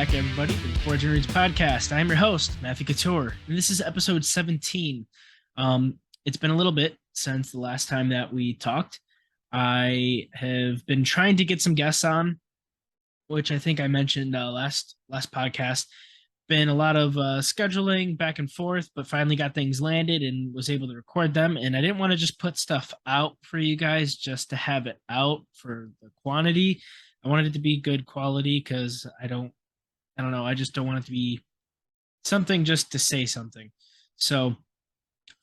back, everybody, to the Forging Roots podcast. I'm your host, Matthew Couture, and this is episode 17. It's been a little bit since the last time that we talked. I have been trying to get some guests on, which I think I mentioned last podcast. Been a lot of scheduling back and forth, but finally got things landed and was able to record them. And I didn't want to just put stuff out for you guys just to have it out for the quantity. I wanted it to be good quality because I don't know. I just don't want it to be something just to say something. So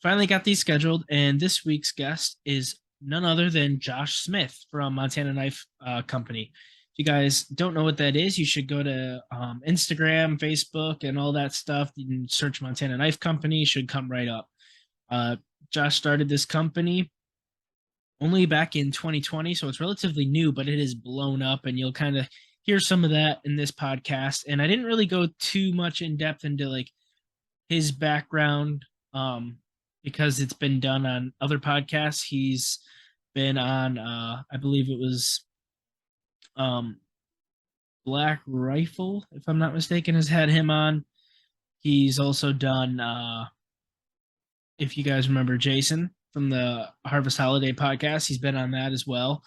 finally got these scheduled, and this week's guest is none other than Josh Smith from Montana Knife Company. If you guys don't know what that is, you should go to Instagram, Facebook, and all that stuff. You can search Montana Knife Company, should come right up. Josh started this company only back in 2020, so it's relatively new, but it has blown up, and you'll kind of hear some of that in this podcast. And I didn't really go too much in depth into like his background because it's been done on other podcasts. He's been on I believe it was Black Rifle, if I'm not mistaken, has had him on. He's also done if you guys remember Jason from the Harvest Holiday podcast, he's been on that as well.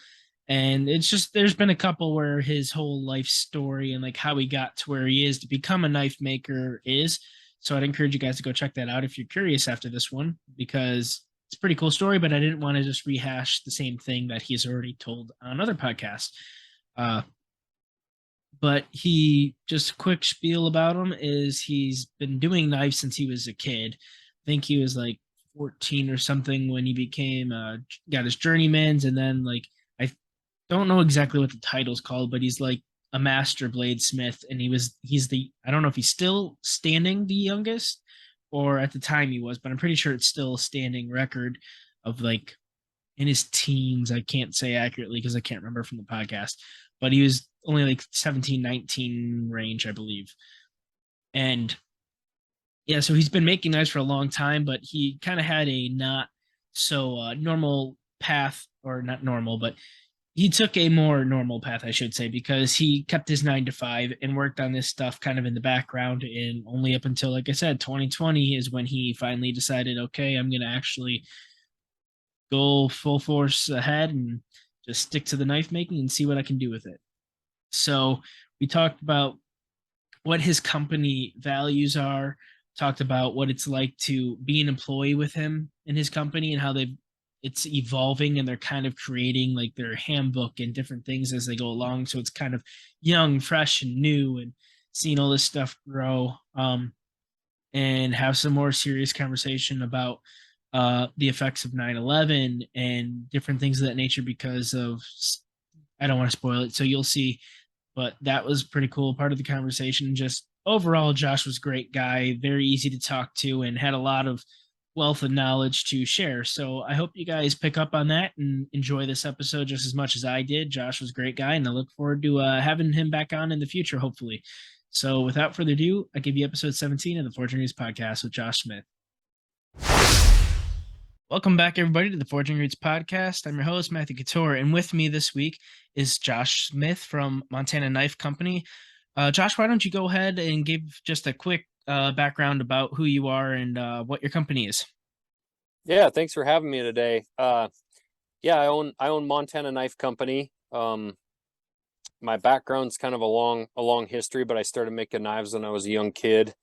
And it's just there's been a couple where his whole life story and like how he got to where he is to become a knife maker is. So I'd encourage you guys to go check that out if you're curious after this one, because it's a pretty cool story, but I didn't want to just rehash the same thing that he's already told on other podcasts. But he, just a quick spiel about him is he's been doing knives since he was a kid. I think he was like 14 or something when he became got his journeyman's, and then like I don't know exactly what the title's called, but he's like a master bladesmith, and he's the, I don't know if he's still standing the youngest or at the time he was, but I'm pretty sure it's still a standing record of like in his teens. I can't say accurately because I can't remember from the podcast, but he was only like 17, 19 range, I believe. And yeah, so he's been making knives for a long time, but he kind of had a not so normal path, or not normal, but he took a more normal path, I should say, because he kept his 9 to 5 and worked on this stuff kind of in the background. And only up until, like I said, 2020 is when he finally decided, okay, I'm going to actually go full force ahead and just stick to the knife making and see what I can do with it. So we talked about what his company values are, talked about what it's like to be an employee with him in his company and how it's evolving, and they're kind of creating like their handbook and different things as they go along. So it's kind of young, fresh, and new, and seeing all this stuff grow, and have some more serious conversation about the effects of 9/11 and different things of that nature because of, I don't want to spoil it, so you'll see. But that was pretty cool part of the conversation. Just overall, Josh was a great guy, very easy to talk to, and had a lot of wealth of knowledge to share. So I hope you guys pick up on that and enjoy this episode just as much as I did. Josh was a great guy, and I look forward to having him back on in the future, hopefully. So without further ado, I give you episode 17 of the Forging Roots podcast with Josh Smith. Welcome back, everybody, to the Forging Roots podcast. I'm your host, Matthew Couture, and with me this week is Josh Smith from Montana Knife Company. Josh, why don't you go ahead and give just a quick background about who you are and what your company is? Yeah, thanks for having me today. Yeah, I own Montana Knife Company. My background's kind of a long history, but I started making knives when I was a young kid.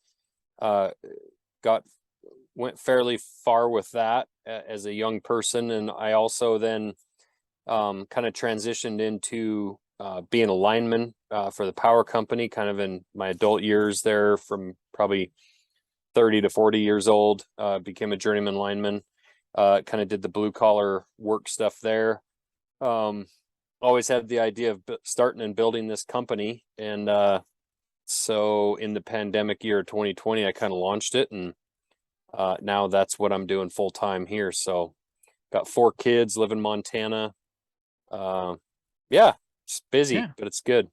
Went fairly far with that as a young person, and I also then kind of transitioned into being a lineman for the power company kind of in my adult years there, from probably 30 to 40 years old. Became a journeyman lineman, kind of did the blue collar work stuff there. Always had the idea of starting and building this company, and so in the pandemic year 2020 I kind of launched it, and now that's what I'm doing full time here. So got 4 kids, live in Montana. Yeah, it's busy, Yeah. but it's good.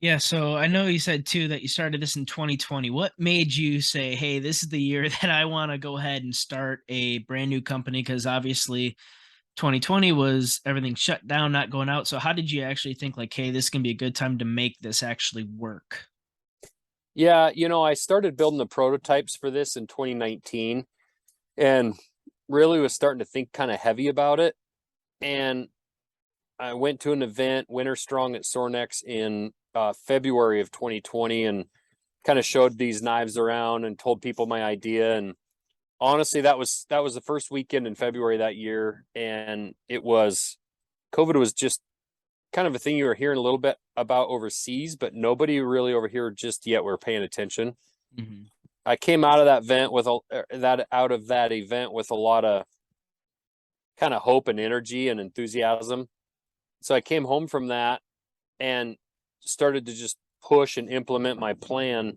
Yeah, so I know you said too that you started this in 2020. What made you say, hey, this is the year that I want to go ahead and start a brand new company? Because obviously 2020 was everything shut down, not going out. So how did you actually think like, hey, this can be a good time to make this actually work? Yeah, I started building the prototypes for this in 2019 and really was starting to think kind of heavy about it. And I went to an event, Winter Strong at Sornex in February of 2020, and kind of showed these knives around and told people my idea. And honestly, that was the first weekend in February that year, and COVID was just kind of a thing you were hearing a little bit about overseas, but nobody really over here just yet were paying attention. Mm-hmm. I came out of that event with that event with a lot of kind of hope and energy and enthusiasm. So I came home from that and started to just push and implement my plan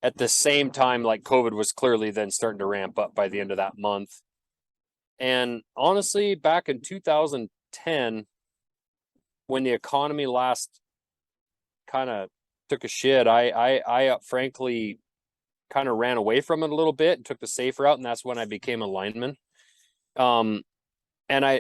at the same time. Like COVID was clearly then starting to ramp up by the end of that month. And honestly, back in 2010, when the economy last kind of took a shit, I frankly kind of ran away from it a little bit and took the safe route, and that's when I became a lineman. Um, and I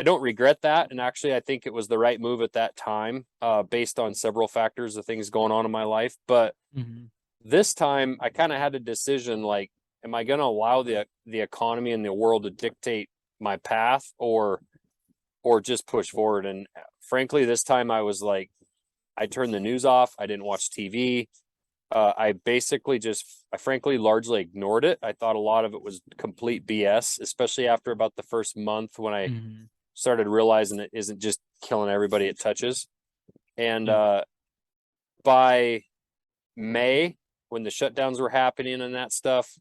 don't regret that. And actually, I think it was the right move at that time, based on several factors of things going on in my life. But Mm-hmm. this time, I kind of had a decision: like, am I going to allow the economy and the world to dictate my path, or just push forward? And frankly, this time I was like, I turned the news off. I didn't watch TV. I frankly largely ignored it. I thought a lot of it was complete BS, especially after about the first month when I Mm-hmm. started realizing it isn't just killing everybody it touches. And Yeah. by May, when the shutdowns were happening and that stuff,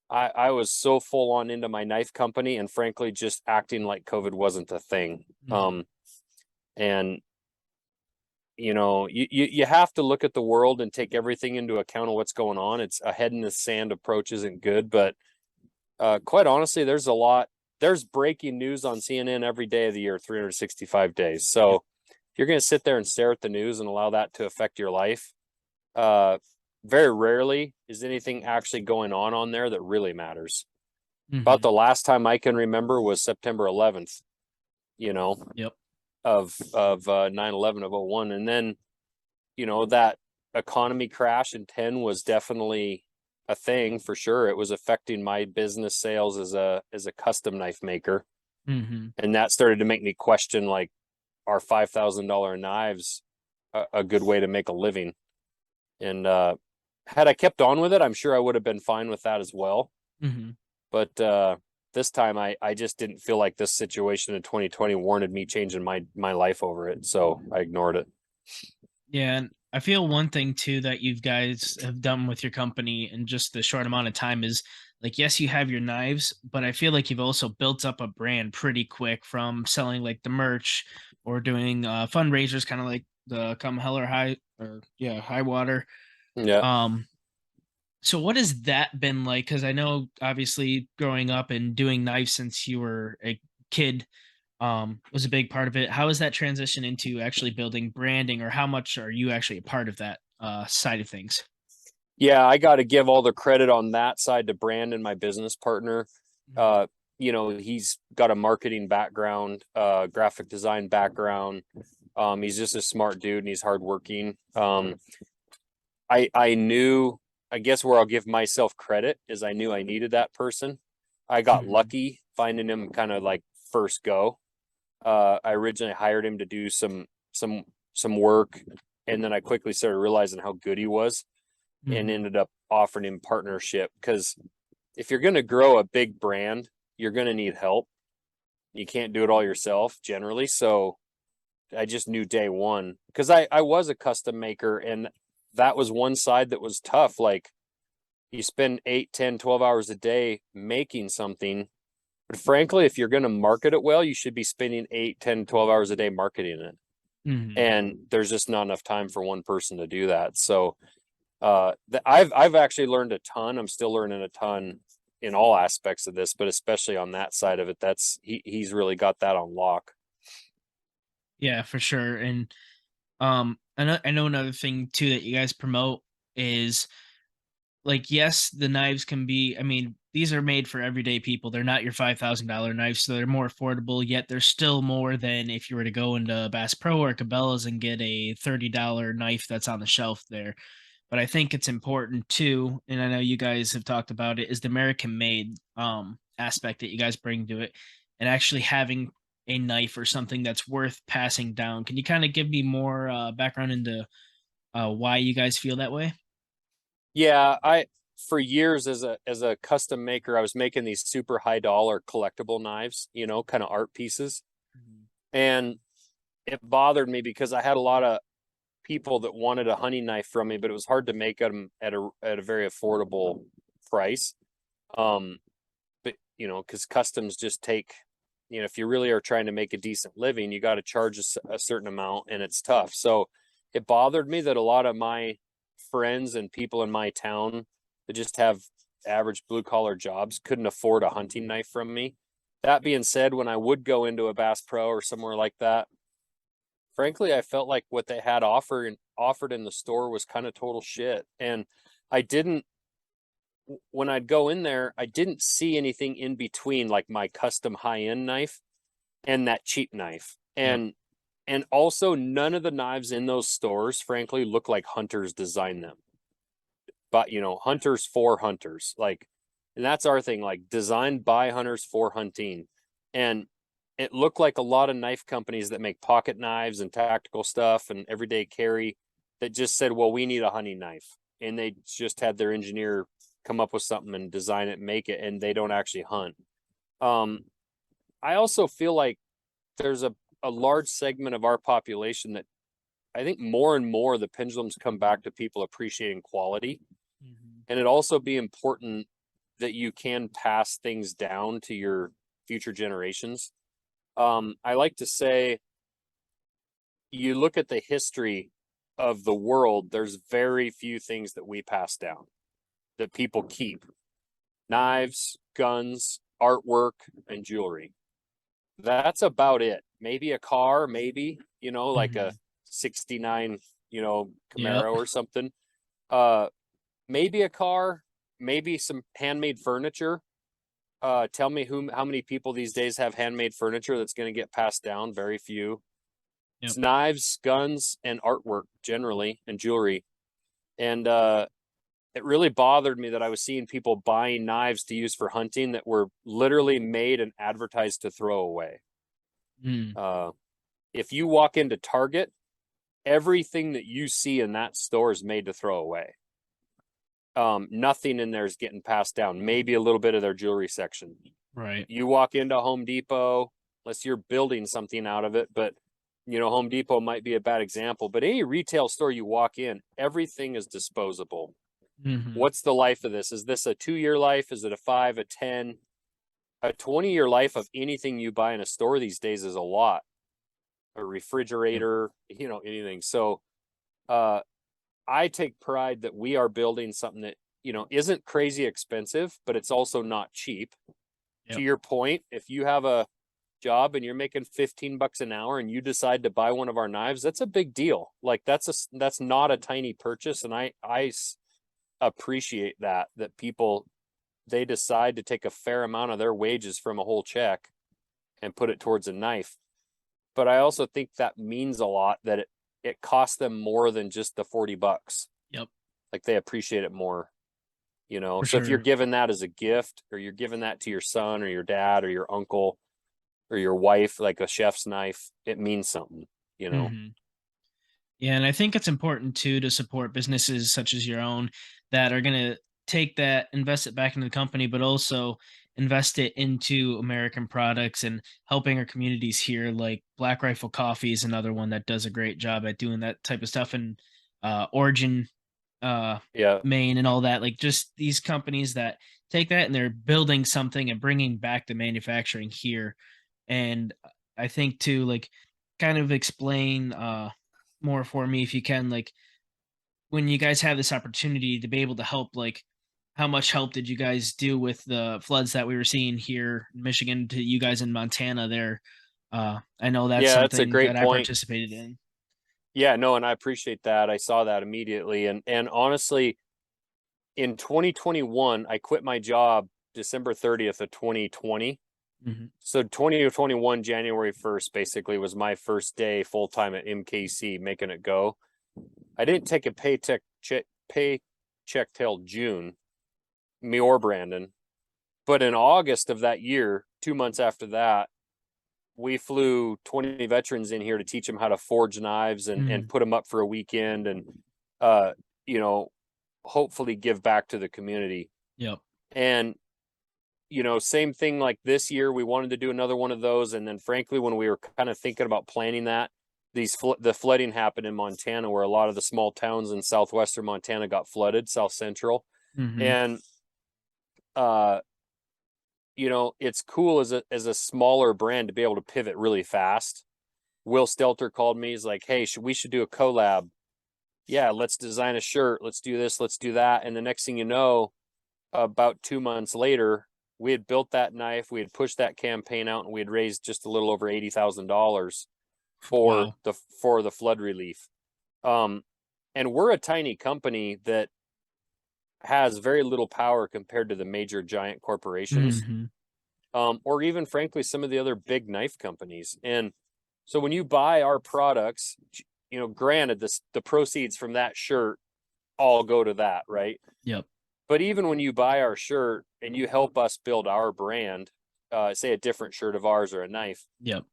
I was so full on into my knife company and frankly just acting like COVID wasn't a thing. Mm-hmm. And you have to look at the world and take everything into account of what's going on. It's a head in the sand approach isn't good, but quite honestly, there's breaking news on CNN every day of the year, 365 days. So if you're going to sit there and stare at the news and allow that to affect your life, uh, very rarely is anything actually going on there that really matters. About Mm-hmm. the last time I can remember was September 11th, you know, Yep. of 9/11 of '01. And then, that economy crash in 10 was definitely a thing for sure. It was affecting my business sales as a custom knife maker. Mm-hmm. And that started to make me question, like, are $5,000 knives a good way to make a living? And had I kept on with it, I'm sure I would have been fine with that as well. Mm-hmm. But this time I just didn't feel like this situation in 2020 warranted me changing my life over it. So I ignored it. Yeah, and I feel one thing too that you guys have done with your company in just the short amount of time is like, yes, you have your knives, but I feel like you've also built up a brand pretty quick from selling like the merch or doing fundraisers, kind of like the Come Hell or High or yeah, High Water. Yeah. Um, so what has that been like? Because I know obviously growing up and doing knives since you were a kid was a big part of it. How is that transition into actually building branding, or how much are you actually a part of that side of things? Yeah, I got to give all the credit on that side to Brandon, my business partner. Mhm. Uh, he's got a marketing background, graphic design background. He's just a smart dude and he's hardworking. I knew, I guess where I'll give myself credit is I knew I needed that person. I got Mhm. lucky finding him kind of like first go. I originally hired him to do some work, and then I quickly started realizing how good he was, and Mhm. ended up offering him partnership. Because if you're going to grow a big brand, you're going to need help. You can't do it all yourself generally. So I just knew day one, because I was a custom maker, and that was one side that was tough. Like, you spend 8, 10, 12 hours a day making something. But frankly, if you're going to market it well, you should be spending 8, 10, 12 hours a day marketing it. Mhm. And there's just not enough time for one person to do that. So I've actually learned a ton. I'm still learning a ton in all aspects of this, but especially on that side of it, he's really got that on lock. Yeah, for sure. And I know another thing too that you guys promote is like, yes, the knives can be, I mean, these are made for everyday people. They're not your $5,000 knives, so they're more affordable, yet they're still more than if you were to go into Bass Pro or Cabela's and get a $30 knife that's on the shelf there. but I think it's important too, and I know you guys have talked about it, is the American made aspect that you guys bring to it, and actually having a knife or something that's worth passing down. Can you kind of give me more background into why you guys feel that way? Yeah, I for years as a custom maker, I was making these super high dollar collectible knives, you know, kind of art pieces. Mhm. And it bothered me because I had a lot of people that wanted a hunting knife from me, but it was hard to make them at a very affordable price. Um, but you know, because customs just take, you know, if you really are trying to make a decent living, you got to charge a certain amount, and it's tough. So it bothered me that a lot of my friends and people in my town that just have average blue collar jobs couldn't afford a hunting knife from me. That being said, when I would go into a Bass Pro or somewhere like that, frankly, I felt like what they had offered in the store was kind of total shit. And I didn't when I'd go in there, I didn't see anything in between like my custom high-end knife and that cheap knife. Yep. And also none of the knives in those stores, frankly, look like hunters designed them. But you know, hunters for hunters. Like, and that's our thing, like designed by hunters for hunting. And it looked like a lot of knife companies that make pocket knives and tactical stuff and everyday carry that just said, well, we need a hunting knife. And they just had their engineer come up with something and design it and make it, and they don't actually hunt. Um, I also feel like there's a large segment of our population that I think more and more the pendulums come back to people appreciating quality. Mhm. And it also be important that you can pass things down to your future generations. I like to say, you look at the history of the world, there's very few things that we pass down that people keep: knives, guns, artwork, and jewelry. That's about it. Maybe a car, maybe, you know, like a Mhm. 69, you know, Yep. Camaro or something. Uh, maybe a car, maybe some handmade furniture. Tell me how many people these days have handmade furniture that's going to get passed down? Very few. It's Yep. knives, guns, and artwork generally, and jewelry. And it really bothered me that I was seeing people buying knives to use for hunting that were literally made and advertised to throw away. Mm. Uh, if you walk into Target, everything that you see in that store is made to throw away. Nothing in there is getting passed down. Maybe a little bit of their jewelry section. Right. You walk into Home Depot, unless you're building something out of it, but you know, Home Depot might be a bad example, but any retail store you walk in, everything is disposable. Mhm. What's the life of this? Is this a 2 year life? Is it a 5, a 10, a 20 year life of anything you buy in a store these days is a lot. A Yep. refrigerator, you know, anything. So, uh, I take pride that we are building something that, you know, isn't crazy expensive, but it's also not cheap. To Yep. your point, if you have a job and you're making 15 bucks an hour and you decide to buy one of our knives, that's a big deal. Like that's not a tiny purchase. And I appreciate that people, they decide to take a fair amount of their wages from a whole check and put it towards a knife. But I also think that means a lot that it costs them more than just the 40 bucks. Yep. Like they appreciate it more, you know. For So if you're sure. giving that as a gift, or you're giving that to your son or your dad or your uncle or your wife, like a chef's knife, it means something, you know. Mhm. Yeah, and I think it's important too to support businesses such as your own that are going to take that, invest it back into the company, but also invest it into American products and helping our communities here. Like Black Rifle Coffee is another one that does a great job at doing that type of stuff, and Origin, uh, Yeah. Maine, and all that. Like just these companies that take that and they're building something and bringing back the manufacturing here. And I think too, like, kind of explain more for me if you can, like when you guys have this opportunity to be able to help, like how much help did you guys do with the floods that we were seeing here in Michigan to you guys in Montana there? I know that's Yeah, that's a something great that I point. participated in. Yeah, no, and I appreciate that. I saw that immediately. And honestly, in 2021, I quit my job December 30th of 2020. Hmm. So 2021, January 1st, basically was my first day full time at MKC making it go. I didn't take a paycheck till June, me or Brandon. But in August of that year, 2 months after that, we flew 20 veterans in here to teach them how to forge knives and put them up for a weekend and, you know, hopefully give back to the community. Yep. And, you know, same thing like this year, we wanted to do another one of those. And then frankly, when we were kind of thinking about planning that, the flooding happened in Montana, where a lot of the small towns in southwestern Montana got flooded, south central. And, you know, it's cool as a smaller brand to be able to pivot really fast. Will Stelter called me. He's like, hey, we should do a collab. Yeah, let's design a shirt. Let's do this. Let's do that. And the next thing you know, about 2 months later, we had built that knife. We had pushed that campaign out, and we had raised just a little over $80,000 for the flood relief. And we're a tiny company that has very little power compared to the major giant corporations, or even frankly some of the other big knife companies. And so when you buy our products, you know, granted, the proceeds from that shirt all go to that, right? Yep. But even when you buy our shirt and you help us build our brand, say a different shirt of ours or a knife, Yep.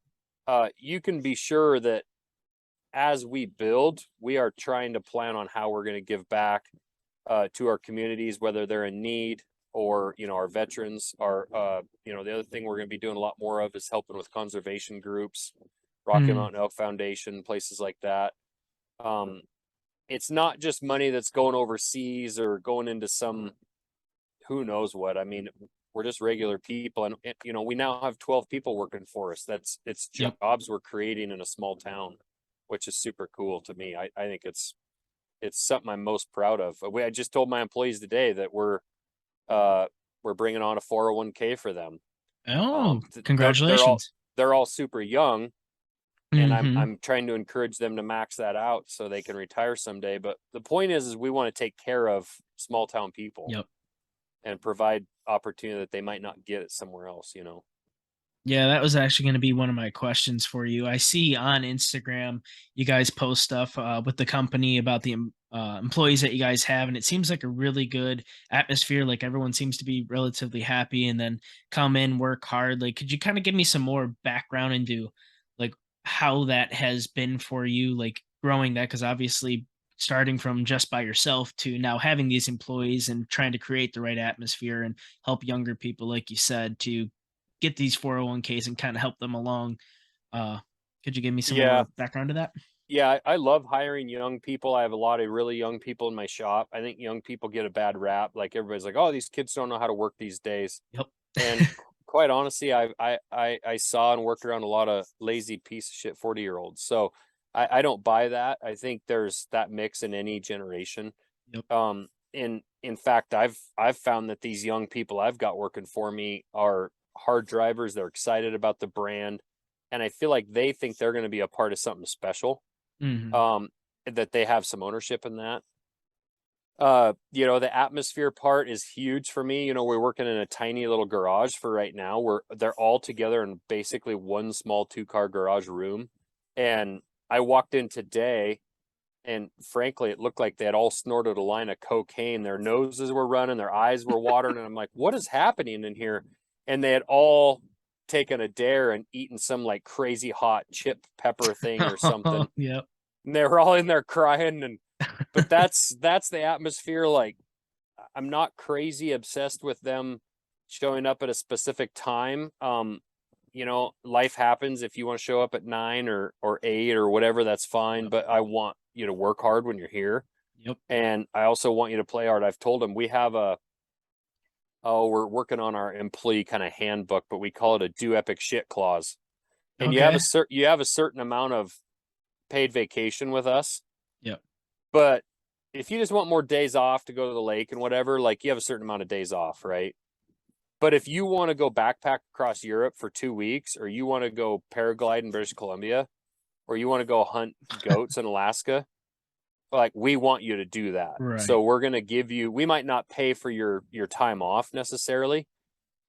You can be sure that as we build, we are trying to plan on how we're going to give back to our communities, whether they're in need or, you know, our veterans are, you know, the other thing we're going to be doing a lot more of is helping with conservation groups, Rocky Mountain Elk Foundation, places like that. It's not just money that's going overseas or going into some, who knows what. I mean, we're just regular people, and you know, we now have 12 people working for us. It's jobs we're creating in a small town, which is super cool to me. I think it's something I'm most proud of. I just told my employees today that we're bringing on a 401k for them. Oh, They're congratulations. all super young, and I'm trying to encourage them to max that out so they can retire someday. But the point is we want to take care of small town people. Yep. And provide opportunity that they might not get it somewhere else, you know. Yeah, that was actually going to be one of my questions for you. I see on Instagram you guys post stuff with the company about the employees that you guys have, and it seems like a really good atmosphere. Like everyone seems to be relatively happy, and then come in, work hard. Like, could you kind of give me some more background into like how that has been for you, like growing that? Because obviously, starting from just by yourself to now having these employees and trying to create the right atmosphere and help younger people, like you said, to get these 401ks and kind of help them along. Uh, could you give me some Yeah. more background to that? Yeah, I love hiring young people. I have a lot of really young people in my shop. I think young people get a bad rap. Like everybody's like, oh, these kids don't know how to work these days. Yep. And quite honestly, I saw and worked around a lot of lazy piece of shit 40-year-olds. So I don't buy that. I think there's that mix in any generation. Yep. In fact, I've found that these young people I've got working for me are hard drivers. They're excited about the brand, and I feel like they think they're going to be a part of something special. That they have some ownership in that. You know, the atmosphere part is huge for me. You know, we're working in a tiny little garage for right now, where they're all together in basically one small 2-car garage room. And I walked in today, and frankly, it looked like they had all snorted a line of cocaine. Their noses were running, their eyes were watering, and I'm like, what is happening in here? And they had all taken a dare and eaten some like crazy hot chip pepper thing or something. Yep. And they were all in there crying. And but that's the atmosphere. Like, I'm not crazy obsessed with them showing up at a specific time. You know, life happens. If you want to show up at 9 or 8 or whatever, that's fine. But I want you to work hard when you're here. Yep. And I also want you to play hard. I've told them we have we're working on our employee kind of handbook, but we call it a do epic shit clause. And you have a certain amount of paid vacation with us. Yep. But if you just want more days off to go to the lake and whatever, like you have a certain amount of days off, right? But if you want to go backpack across Europe for 2 weeks, or you want to go paraglide in British Columbia, or you want to go hunt goats in Alaska, like we want you to do that. Right. So we're going to give you, we might not pay for your time off necessarily,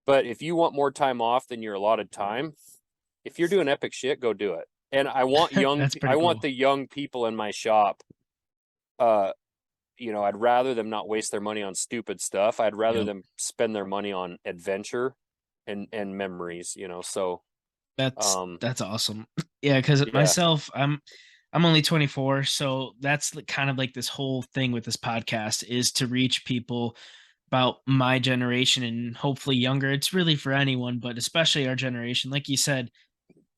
but if you want more time off than your allotted time, if you're doing epic shit, go do it. And I want That's pretty cool. the young people in my shop, I'd rather them not waste their money on stupid stuff. I'd rather Yep. them spend their money on adventure and memories, so um That's awesome. Yeah, because yeah. myself, I'm only 24, so that's kind of like this whole thing with this podcast is to reach people about my generation and hopefully younger. It's really for anyone, but especially our generation, like you said,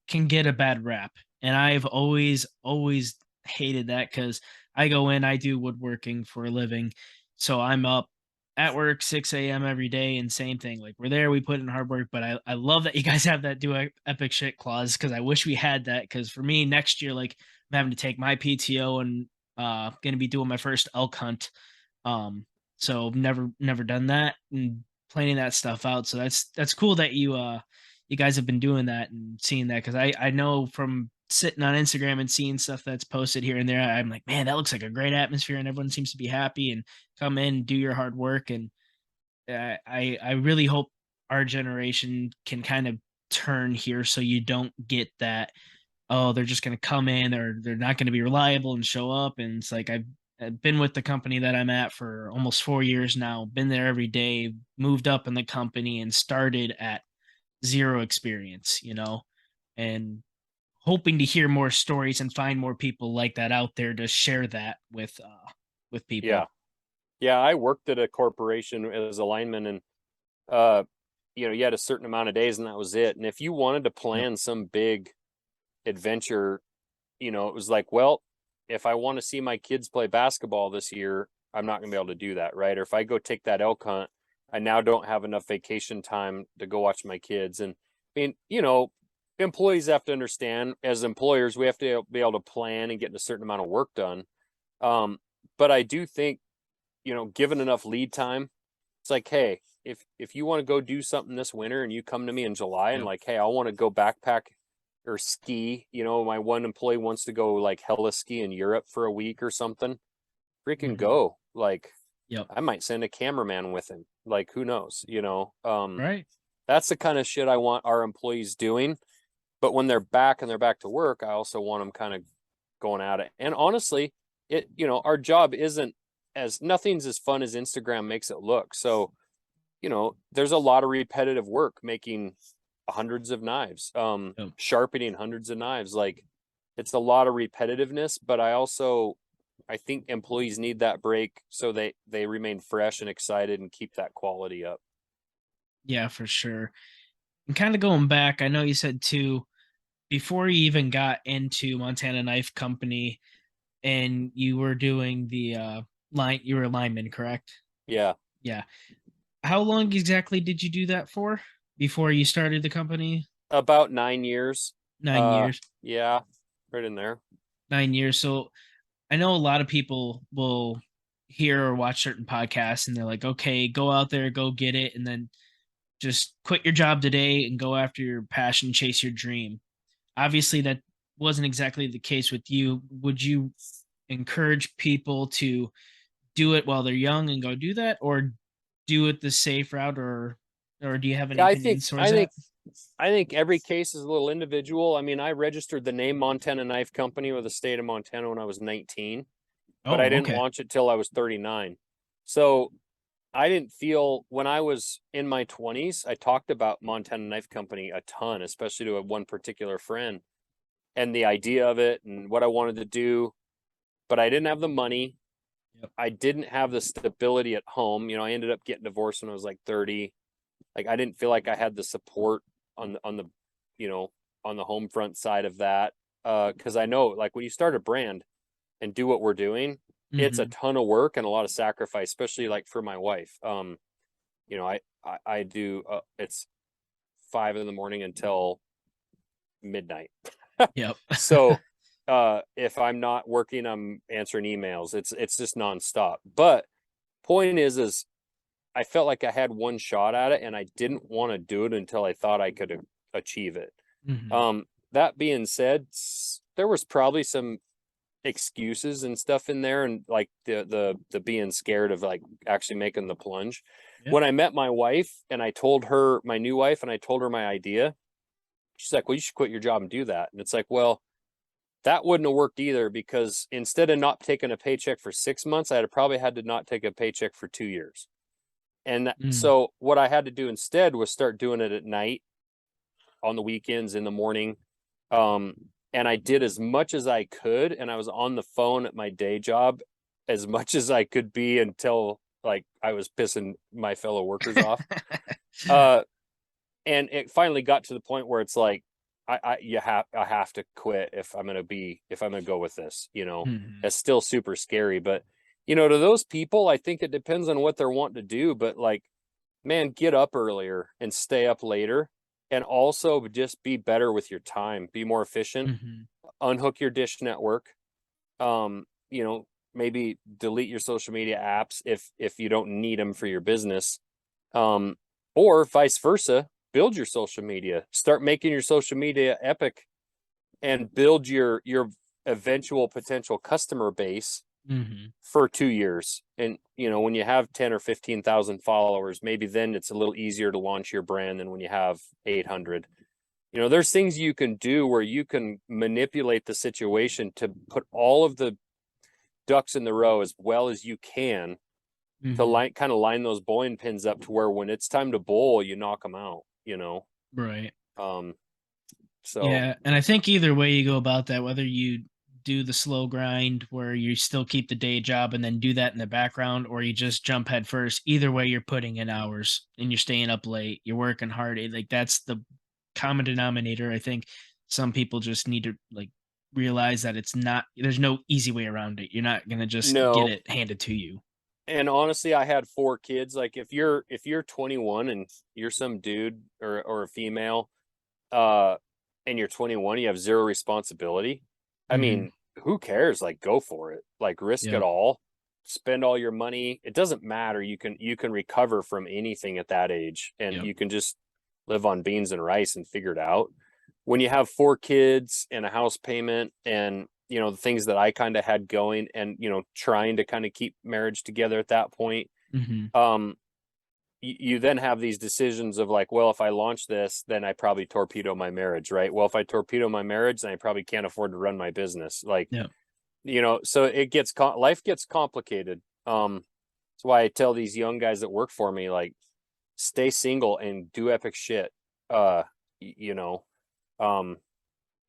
can get a bad rap. And I've always hated that because I go in, I do woodworking for a living. So I'm up at work 6 a.m. every day and same thing. Like we're there, we put in hard work, but I love that you guys have that do epic shit clause because I wish we had that. Because for me, next year, like I'm having to take my PTO and gonna be doing my first elk hunt. So never done that and planning that stuff out. So that's cool that you guys have been doing that and seeing that because I know from sitting on Instagram and seeing stuff that's posted here and there, I'm like, man, that looks like a great atmosphere and everyone seems to be happy and come in, do your hard work. And I really hope our generation can kind of turn here so you don't get that, oh, they're just going to come in or they're not going to be reliable and show up. And it's like, I've been with the company that I'm at for almost 4 years now, been there every day, moved up in the company and started at zero experience, and hoping to hear more stories and find more people like that out there to share that with Yeah. people. Yeah, I worked at a corporation as a lineman, and uh you had a certain amount of days and that was it. And if you wanted to Yep. plan some big adventure, it was like, well, if I want to see my kids play basketball this year, I'm not going to be able to do that, right? Or if I go take that elk hunt, I now don't have enough vacation time to go watch my kids. And I mean, employees have to understand, as employers, we have to be able to plan and get a certain amount of work done. But I do think, given enough lead time, it's like, hey, if you want to go do something this winter and you come to me in July and Yep. like, hey, I want to go backpack or ski, my one employee wants to go like hella ski in Europe for a week or something, freaking Mhm. go. Like, Yep. I might send a cameraman with him. Like, who knows, Right. that's the kind of shit I want our employees doing. But when they're back and they're back to work, I also want them kind of going at it. And honestly, our job isn't as nothing's as fun as Instagram makes it look. So, there's a lot of repetitive work making hundreds of knives, Yep. sharpening hundreds of knives. Like, it's a lot of repetitiveness, but I think employees need that break so they remain fresh and excited and keep that quality up. Yeah, for sure. And kind of going back, I know you said too, before you even got into Montana Knife Company and you were doing the you were a lineman, correct? Yeah. Yeah. How long exactly did you do that for before you started the company? About 9 years. Nine Uh, years. yeah, right in there. 9 years. So I know a lot of people will hear or watch certain podcasts and they're like, okay, go out there, go get it, and then just quit your job today and go after your passion, chase your dream. Obviously, that wasn't exactly the case with you. Would you encourage people to do it while they're young and go do that, or do it the safe route, or do you have any Yeah, opinions I towards think that? I think every case is a little individual. I mean, I registered the name Montana Knife Company with the state of Montana when I was 19, but I Oh, didn't okay. launch it till I was 39. So I didn't feel when I was in my 20s, I talked about Montana Knife Company a ton, especially to one particular friend and the idea of it and what I wanted to do, but I didn't have the money. Yep. I didn't have the stability at home. I ended up getting divorced when I was like 30. Like, I didn't feel like I had the support on the you know on the home front side of that, because I know, like, when you start a brand and do what we're doing, it's a Hmm. ton of work and a lot of sacrifice, especially like for my wife. I do, it's 5 in the morning until midnight. Yep. So if I'm not working, I'm answering emails. It's just nonstop. But point is I felt like I had one shot at it and I didn't want to do it until I thought I could achieve it. Hmm. That being said, there was probably some excuses and stuff in there, and like the being scared of like actually making the plunge. Yep. When I met my wife and I told her, my new wife, and I told her my idea, she's like, well, you should quit your job and do that. And it's like, well, that wouldn't have worked either, because instead of not taking a paycheck for 6 months, I'd have probably had to not take a paycheck for 2 years. And Mm, so what I had to do instead was start doing it at night, on the weekends, in the morning. Um, and I did as much as I could, and I was on the phone at my day job as much as I could be until like I was pissing my fellow workers off. Uh, and it finally got to the point where it's like, I have to quit if I'm gonna go with this. mhm, It's still super scary, but to those people, I think it depends on what they're wanting to do. But like, man, get up earlier and stay up later, and also just be better with your time, be more efficient, mhm, unhook your dish network. Um, maybe delete your social media apps if you don't need them for your business. Um, or vice versa, build your social media, start making your social media epic, and build your eventual potential customer base mhm. for 2 years. And when you have 10 or 15,000 followers, maybe then it's a little easier to launch your brand than when you have 800. There's things you can do where you can manipulate the situation to put all of the ducks in the row as well as you can, to Mhm. line those bowling pins up to where when it's time to bowl, you knock them out. Right. Um, so Yeah, and I think either way you go about that, whether you do the slow grind where you still keep the day job and then do that in the background, or you just jump head first, either way you're putting in hours and you're staying up late, you're working hard. Like that's the common denominator. I think some people just need to like realize that there's no easy way around it. You're not gonna just get no, it handed to you. and honestly, I had 4 kids. Like, if you're 21 and you're some dude or a female, uh, and you're 21, you have zero responsibility. I Hmm. mean, who cares? Like, go for it. Like, risk it Yep. all. Spend all your money. It doesn't matter. You can recover from anything at that age, and Yep. you can just live on beans and rice and figure it out. When you have 4 kids and a house payment, and the things that I kind of had going, and trying to kind of keep marriage together at that point, Hmm. um, you then have these decisions of like, well, if I launch this, then I probably torpedo my marriage, right? Well, if I torpedo my marriage, then I probably can't afford to run my business. Like, Yep. so it gets life gets complicated. That's why I tell these young guys that work for me, like, stay single and do epic shit. Uh, you know, um,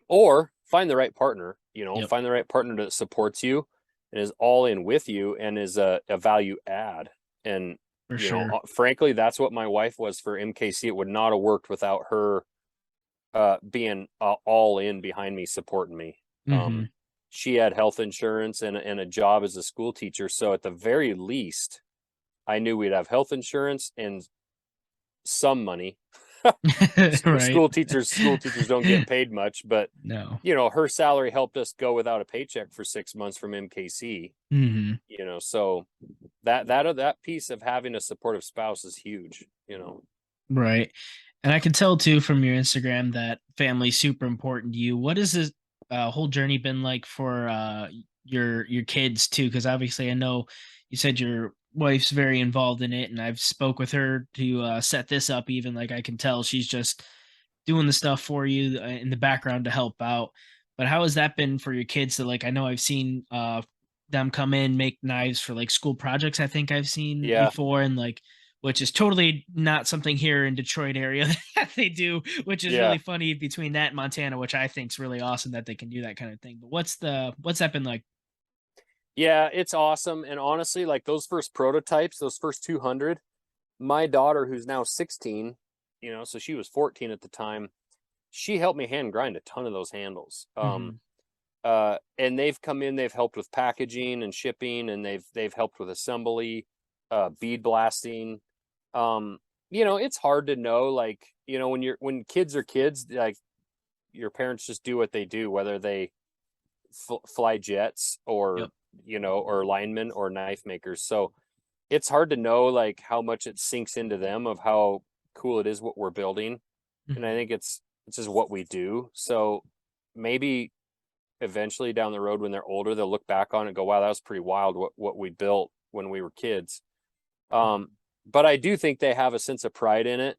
or find the right partner. Yep. Find the right partner that supports you and is all in with you and is a value add. And For sure. frankly, that's what my wife was for MKC. It would not have worked without her being all in behind me, supporting me. Hmm. She had health insurance and a job as a school teacher, so at the very least, I knew we'd have health insurance and some money. Right. School teachers don't get paid much, but No. her salary helped us go without a paycheck for 6 months from MKC. Hmm. So that piece of having a supportive spouse is huge. Right. And I can tell too from your Instagram that family's super important to you. What has this whole journey been like for your kids too? Because obviously, I know you said your wife's very involved in it, and I've spoke with her to set this up. Even like I can tell she's just doing the stuff for you in the background to help out. But how has that been for your kids? So like I know I've seen them come in make knives for like school projects. I think I've seen Yeah, before, and like which is totally not something here in Detroit area that they do, which is yeah. really funny between that and Montana, which I think is really awesome that they can do that kind of thing. But what's that been like? Yeah, it's awesome. And honestly, like, those first prototypes, those first 200, my daughter, who's now 16, so she was 14 at the time, she helped me hand grind a ton of those handles. Hmm. And they've come in, they've helped with packaging and shipping, and they've helped with assembly, bead blasting. It's hard to know, like, when kids are kids, like, your parents just do what they do, whether they fly jets Yep. or linemen or knife makers. So it's hard to know like how much it sinks into them of how cool it is what we're building. And I Hmm. think it's just what we do. So maybe eventually down the road when they're older, they'll look back on it and go, wow, that was pretty wild what we built when we were kids. Hmm. But I do think they have a sense of pride in it.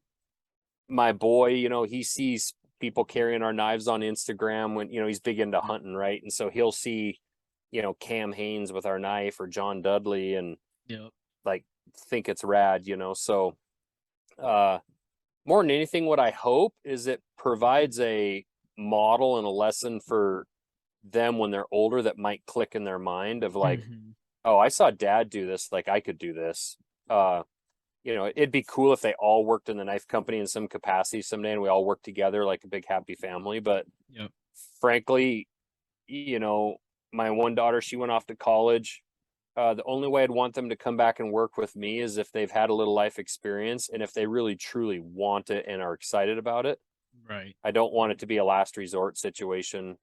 My boy, he sees people carrying our knives on Instagram when, you know, he's big into hunting, right? And so he'll see, you know, Cam Hanes with our knife or John Dudley and Yep. like think it's rad, you know. So more than anything, what I hope is it provides a model and a lesson for them when they're older that might click in their mind of like, Mhm. oh, I saw dad do this, like I could do this. You know, it'd be cool if they all worked in the knife company in some capacity someday and we all worked together like a big happy family. But Yep. frankly, you know, my one daughter, she went off to college. The only way I'd want them to come back and work with me is if they've had a little life experience and if they really truly want it and are excited about it. Right. I don't want it to be a last resort situation.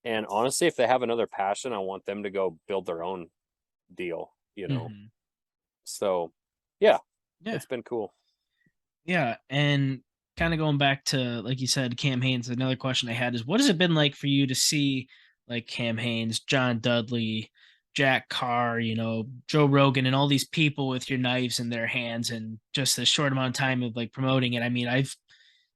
And honestly, if they have another passion, I want them to go build their own deal, you know. Mhm. So yeah, Yeah. it's been cool. Yeah. And kind of going back to, like you said, Cam Hanes, another question I had is what has it been like for you to see like Cam Hanes, John Dudley, Jack Carr, you know, Joe Rogan, and all these people with your knives in their hands and just a short amount of time of like promoting it? I mean, I've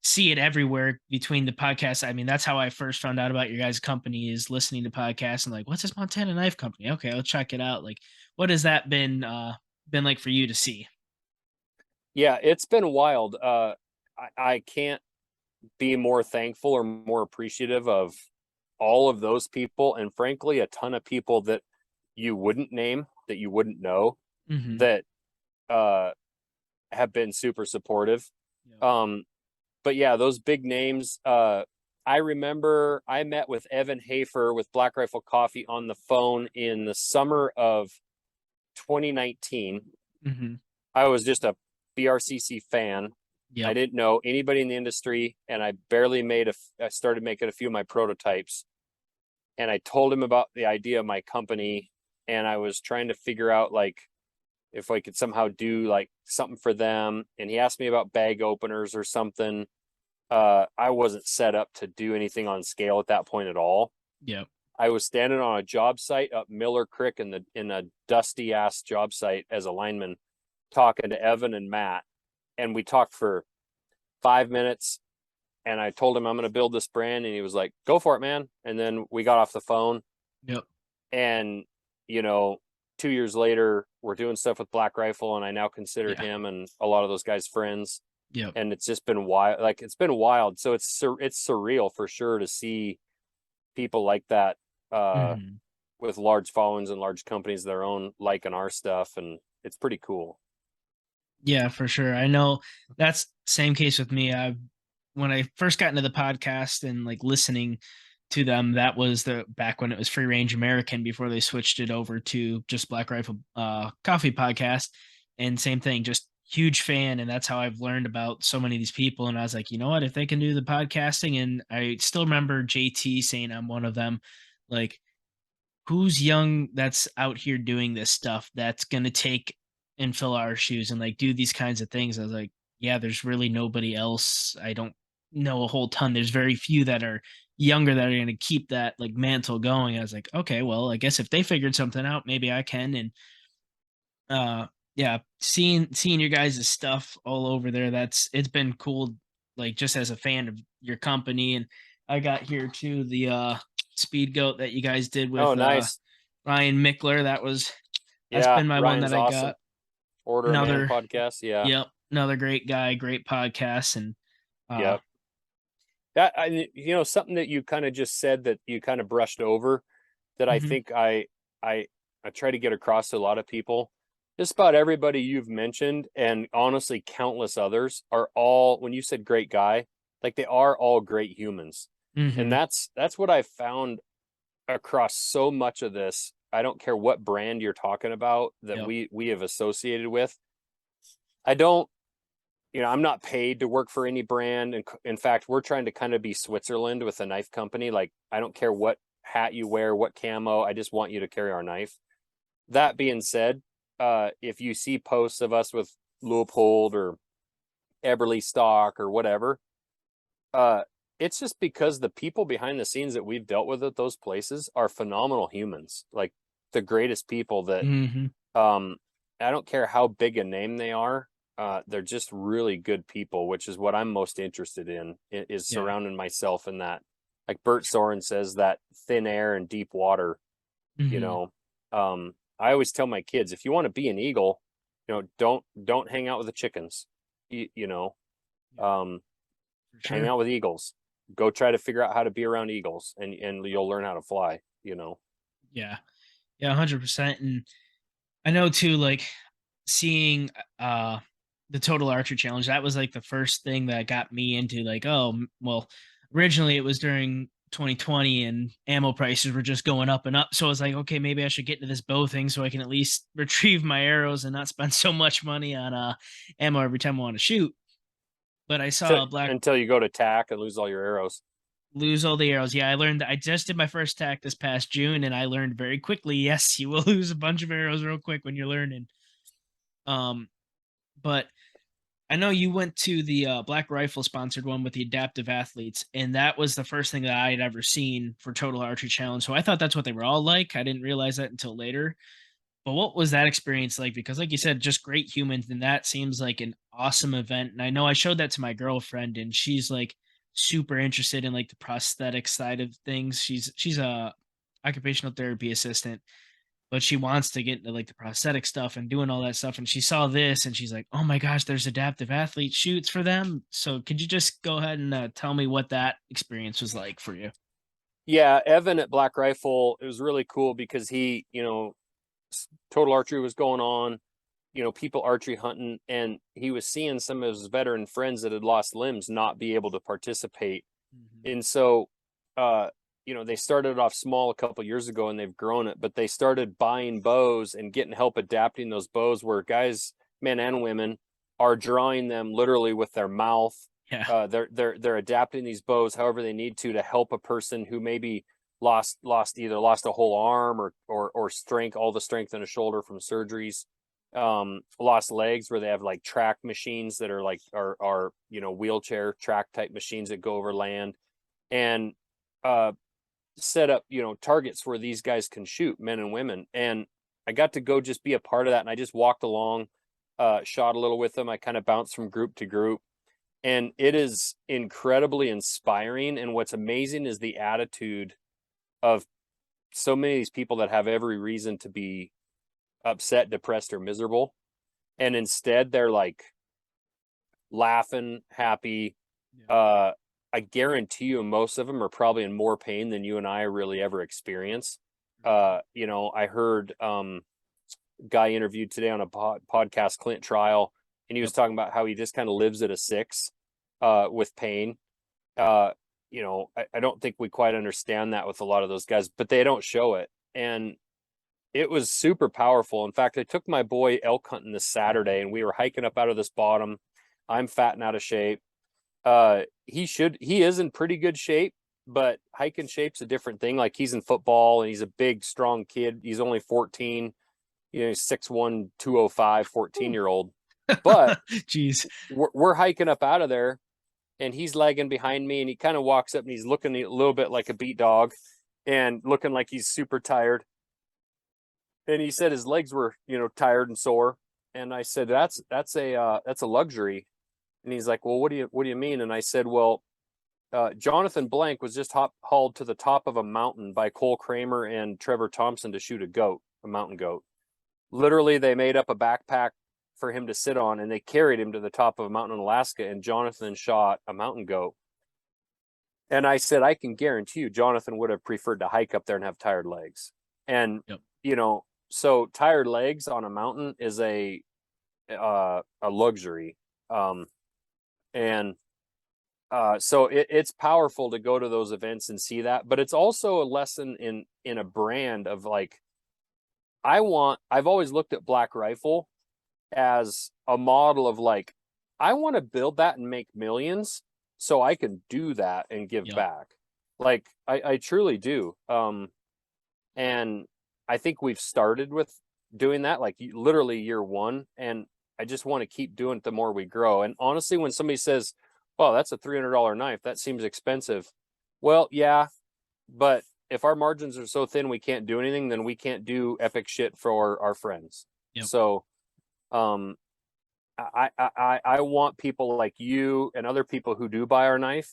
see it everywhere between the podcasts. I mean, that's how I first found out about your guys' company is listening to podcasts and like, what's this Montana Knife Company? Okay, I'll check it out. Like, what has that been like for you to see? Yeah, it's been wild. I can't be more thankful or more appreciative of all of those people, and frankly, a ton of people that you wouldn't name, that you wouldn't know, Mm-hmm. that uh have been super supportive. Yep. But yeah, those big names. I remember I met with Evan Hafer with Black Rifle Coffee on the phone in the summer of 2019. Mm-hmm. I was just a BRCC fan. I Yep. didn't know anybody in the industry, and I barely I started making a few of my prototypes. And I told him about the idea of my company, and I was trying to figure out like if I could somehow do like something for them. And he asked me about bag openers or something. I wasn't set up to do anything on scale at that point at all. Yep. I was standing on a job site up Miller Creek in a dusty ass job site as a lineman, talking to Evan and Matt, and we talked for 5 minutes. And I told him I'm going to build this brand, and he was like, "Go for it, man." And then we got off the phone, Yep. and you know, 2 years later, we're doing stuff with Black Rifle, and I now consider Yeah. him and a lot of those guys friends. Yep. And it's just been wild. Like it's been wild. So it's surreal for sure to see people like that Mm-hmm. with large followings and large companies of their own liking our stuff, and it's pretty cool. Yeah, for sure. I know that's same case with me. I when I first got into the podcast and like listening to them, that was the back when it was Free Range American before they switched it over to just Black Rifle Coffee Podcast. And same thing, just huge fan. And that's how I've learned about so many of these people. And I was like, you know what, if they can do the podcasting, and I still remember JT saying I'm one of them, like who's young that's out here doing this stuff that's going to take and fill our shoes and like do these kinds of things. I was like, yeah, there's really nobody else. I don't know a whole ton. There's very few that are younger that are going to keep that like mantle going. I was like, okay, well, I guess if they figured something out, maybe I can. And yeah, seeing your guys' stuff all over there, it's been cool, like just as a fan of your company. And I got here too the speed goat that you guys did Oh, with nice. Ryan Mickler. That's Yeah, been my one Ryan's that I awesome. got. Order a Man Another podcast. Yeah. Yep, another great guy, great podcast. And uh Yep. That you know, something that you kind of just said that you kind of brushed over that I mhm, think I I try to get across to a lot of people. Just about everybody you've mentioned, and honestly, countless others are all, when you said great guy, like they are all great humans. And mhm, that's what I've found across so much of this. I don't care what brand you're talking about that yep, we have associated with. I don't, you know, I'm not paid to work for any brand. And in fact, we're trying to kind of be Switzerland with a knife company. Like, I don't care what hat you wear, what camo, I just want you to carry our knife. That being said, if you see posts of us with Leupold or Eberly stock or whatever, uh, it's just because the people behind the scenes that we've dealt with at those places are phenomenal humans, like the greatest people that mhm, um I don't care how big a name they are. they're just really good people, which is what I'm most interested in, is Yeah. surrounding myself in that. Like Bert Soren says, that thin air and deep water, you Mhm. know. I always tell my kids, if you want to be an eagle, don't hang out with the chickens. You know, Yeah, um, for hang sure. out with eagles. Go try to figure out how to be around eagles, and you'll learn how to fly, you know. Yeah. Yeah, 100%. And I know too, like seeing uh the Total Archer Challenge, that was like the first thing that got me into like, oh, well, originally it was during 2020 and ammo prices were just going up and up. So I was like, okay, maybe I should get into this bow thing so I can at least retrieve my arrows and not spend so much money on ammo every time I want to shoot. But I saw a black Until you go to tack and lose all your arrows. lose all the arrows. Yeah, I learned that. I just did my first tack this past June and I learned very quickly, yes, you will lose a bunch of arrows real quick when you're learning. Um, but I know you went to the Black Rifle sponsored one with the adaptive athletes, and that was the first thing that I had ever seen for Total Archery Challenge. So I thought that's what they were all like. I didn't realize that until later. But what was that experience like? Because, like you said, just great humans, and that seems like an awesome event. And I know I showed that to my girlfriend, and she's like super interested in like the prosthetic side of things. She's a occupational therapy assistant, but she wants to get into like the prosthetic stuff and doing all that stuff. And she saw this and she's like, oh my gosh, there's adaptive athlete shoots for them. So could you just go ahead and tell me what that experience was like for you? Yeah, Evan at Black Rifle, it was really cool because he, total archery was going on, people archery hunting, and he was seeing some of his veteran friends that had lost limbs not be able to participate. Mhm. And so, uh, they started off small a couple years ago and they've grown it, but they started buying bows and getting help adapting those bows where guys, men and women, are drawing them literally with their mouth. Yeah. They're adapting these bows however they need to help a person who maybe lost a whole arm or strength, all the strength in a shoulder from surgeries, lost legs where they have like track machines that are like are wheelchair track type machines that go over land, and uh set up targets where these guys can shoot, men and women. And I got to go just be a part of that, and I just walked along, shot a little with them. I kind of bounced from group to group, and it is incredibly inspiring. And what's amazing is the attitude of so many of these people that have every reason to be upset, depressed, or miserable, and instead they're like laughing, happy. Yeah. I guarantee you most of them are probably in more pain than you and I really ever experience. For sure. I heard guy interviewed today on a podcast, Clint Trial, and he was Yep. talking about how he just kind of lives at a 6 with pain. I don't think we quite understand that with a lot of those guys, but they don't show it. And it was super powerful. In fact, I took my boy elk hunting this Saturday and we were hiking up out of this bottom. I'm fat and out of shape. He is in pretty good shape, but hiking shape's a different thing. Like he's in football and he's a big, strong kid. He's only 14, he's 6'1", 205, 14-year-old. But Jeez. we're hiking up out of there and he's lagging behind me, and he kind of walks up and he's looking a little bit like a beat dog and looking like he's super tired. And he said his legs were, tired and sore. And I said, that's a luxury. And he's like, well, what do you mean? And I said, well, Jonathan Blank was just hauled to the top of a mountain by Cole Kramer and Trevor Thompson to shoot a mountain goat. Literally, they made up a backpack for him to sit on, and they carried him to the top of a mountain in Alaska, and Jonathan shot a mountain goat. And I said, I can guarantee you, Jonathan would have preferred to hike up there and have tired legs. And, Yep. So tired legs on a mountain is a luxury. And so it's powerful to go to those events and see that, but it's also a lesson in a brand of like, I've always looked at Black Rifle as a model of like, I want to build that and make millions so I can do that and give Yep. back. Like I truly do. And I think we've started with doing that, like literally year one. And I just want to keep doing it the more we grow. And honestly, when somebody says, well, that's a $300 knife, that seems expensive. Well, yeah, but if our margins are so thin we can't do anything, then we can't do epic shit for our friends. Yep. So I want people like you and other people who do buy our knife